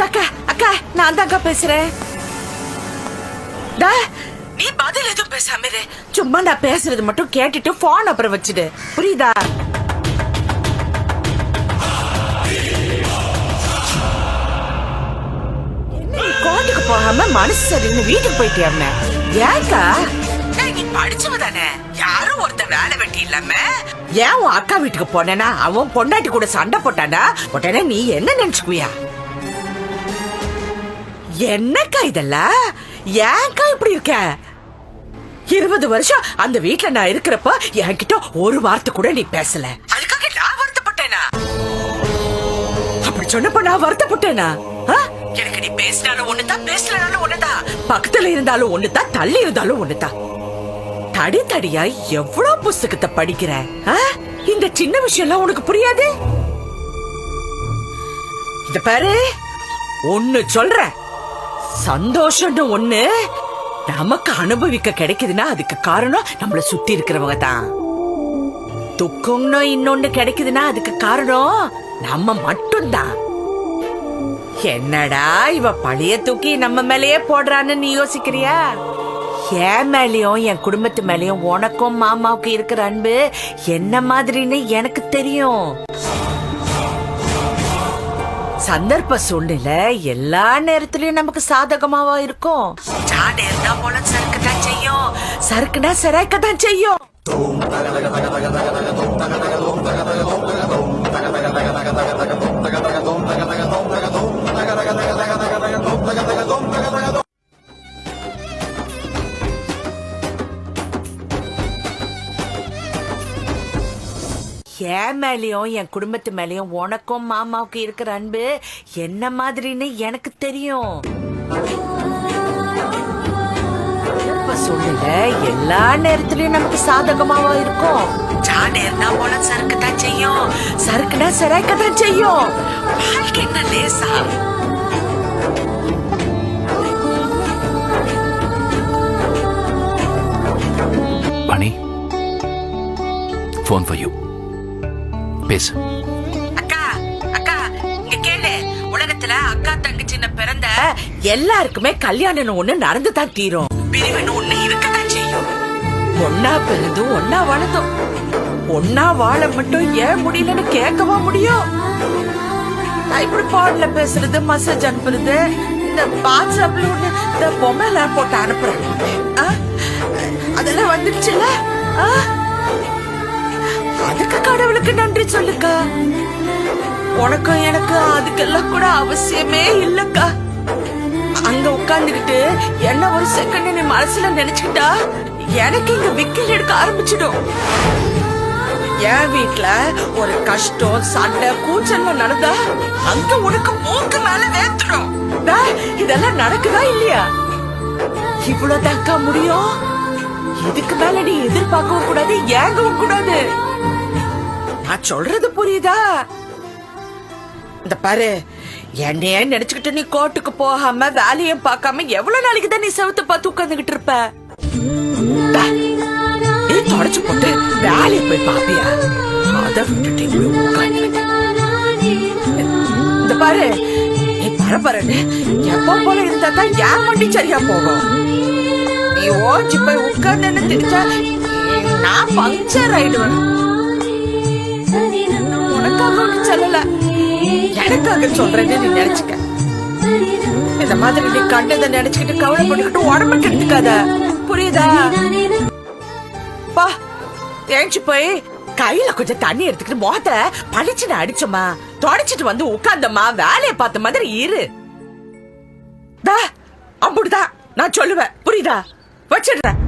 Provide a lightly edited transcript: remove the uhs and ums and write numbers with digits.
அக்கா அக்கா நான் தாக்கா பேசுறேன். நீ பதில் எதுவும் பேசாம இரு. சும்மா நான் பேசுறது மட்டும் கேட்டுட்டு போன் அப்புறம் வச்சுடு, புரியுதா? கோட்டுக்கு போகாம மனசு சரின்னு வீட்டுக்கு போயிட்டியாம? ஏக்கா நீ படிச்சவ தானே, யாரும் ஒருத்த வேலை வெட்டி இல்லாம ஏன் உன் அக்கா வீட்டுக்கு போனேன்னா அவன் பொண்டாட்டி கூட சண்டை போட்டானா உடனே நீ என்ன நினைச்சுக்குவியா? என்னக்கா இதெல்லாம்? ஏன்க்கா இப்படி இருக்க? 20 வருஷம் அந்த வீட்டுல நான் இருக்கிறப்ப என்கிட்ட ஒரு வார்த்தை கூட நீ பேசல. அதுக்காக நான் வருத்தப்பட்டேனா? அப்படி சொன்னப்ப நான் வருத்தப்பட்டேனா? எனக்கு நீ பேசினாலும் ஒண்ணுதான், பேசலனாலும் ஒண்ணுதான், பக்கத்துல இருந்தாலும் ஒண்ணுதான், தள்ளி இருந்தாலும் ஒண்ணுதான். தடி தடியா எவ்வளவு புஸ்தகத்தை படிக்கிற? இந்த சின்ன விஷயம் எல்லாம் உனக்கு புரியாது? இத பாரு, ஒண்ணு சொல்ற, சந்தோஷம் ஒண்ணு நமக்கு அனுபவிக்க கிடைக்குதுன்னா அதுக்கு காரணம் நம்மள சுத்தி இருக்கிறவங்க தான். துக்கம்னு இன்னொன்னு கிடைக்குதுன்னா அதுக்கு காரணம் நம்ம மட்டும்தான். என்னடா இவ பழைய தூக்கி நம்ம மேலேயே போடுறான்னு நீ யோசிக்கிறியா? என் மேலயும் என் குடும்பத்து மேலயும் உனக்கும் மாமாவுக்கு இருக்கிற அன்பு என்ன மாதிரின்னு எனக்கு தெரியும். சந்தர்ப்ப சூழ்நிலை எல்லா நேரத்திலயும் நமக்கு சாதகமாவா இருக்கும். ஜாட இருந்தா போல சறுக்கத்தான் செய்யும், சறுக்குனா சிறைக்கத்தான் செய்யும். என் மேலயும் என் குடும்பத்து மேலயும் உனக்கும் மாமாவுக்கு இருக்கிற அன்பு என்ன மாதிரின்னு எனக்கு தெரியும். சொல்லுங்க, எல்லா நேரத்திலயும் நமக்கு சாதகமாவா இருக்கும். ஜாட இருந்தா போல சறுக்கத்தான் செய்யும், சறுக்குனா சிறைக்கத்தான் செய்யும். வாழ்க்கை என்ன லேசா? Bunny, phone for you. பேசு. அக்கா அக்கா இங்க கேளு. உலகத்துல அக்கா தங்கச்சின்னு பிறந்த எல்லாருக்குமே கல்யாணம் ஒண்ணு நடந்துதான் தீரும், பிரிவுன்னு ஒண்ணு இருக்கதான் செய்யும். ஒன்னா பிறந்து ஒன்னா வளர்ந்தோம், ஒன்னா வாழ மட்டும் ஏன் முடியலன்னு கேட்கவா முடியும்? நான் இப்படி பாடல பேசுறது, மெசேஜ் அனுப்புறது, இந்த வாட்ஸ்அப்ல ஒண்ணு இந்த பொம்மை போட்டு அனுப்புறாங்க, அதெல்லாம் வந்துடுச்சுல. அதுக்கு கடவுளுக்கு நன்றி சொல்லுக்கா. உனக்கும் எனக்கு அதுக்கெல்லாம் கூட அவசியமே இல்லக்கா. அங்க உட்கார்ந்துகிட்டு என்ன ஒரு செகண்ட் நீ மனசுல நினைச்சுக்கிட்டா எனக்கு இங்க விக்கல் எடுக்க ஆரம்பிச்சிடும். என் வீட்டுல ஒரு கஷ்டம் சண்டை கூச்சல்ல நடந்தா அங்க உனக்கு மூக்கு மேல வேத்துடும். இதெல்லாம் நடக்குதா இல்லையா? இவ்வளவுதான்க்கா முடியும். இதுக்கு மேல நீ எதிர்பார்க்கவும் கூடாது, ஏங்கவும் கூடாது. நான் சொல்றது புரியுதா? இந்த பாரு, என்னையே நினைச்சுக்கிட்டு நீ கோர்ட்டுக்கு போகாம வேலையும் பார்க்காம எவ்வளவு நாளைக்கு தான் நீ செவத்து பார்த்து உட்கார்ந்துகிட்டு இருப்ப? நீ தொடச்சு போட்டு வேலையை போய் பாப்பியா? அத விட்டுட்டு இந்த பாரு, நீ பரபரன்னு எப்ப போல இருந்தா தான் என் வண்டி சரியா போகும். நீ ஓஞ்சி போய் உட்கார்ந்து திடிச்சா நான் பஞ்சர் ஆயிடுவேன். உனக்காக ஒண்ணு சொல்லல, எனக்காக சொல்றேன்னு நீ நினைச்சுக்க. இந்த மாதிரி நீ கண்டதை நினைச்சுக்கிட்டு கவலைப்பட்டுக்கிட்டு உடம்பு கெடுத்துக்காத, புரியுதா? பா தேய்ச்சி போய் கையில கொஞ்சம் தண்ணி எடுத்துக்கிட்டு முகத்த பளிச்சுன்னு அடிச்சோமா, தொடச்சிட்டு வந்து உட்கார்ந்தம்மா, வேலையை பார்த்த மாதிரி இரு. அப்படிதான் நான் சொல்லுவேன், புரியுதா? வச்சிடுறேன்.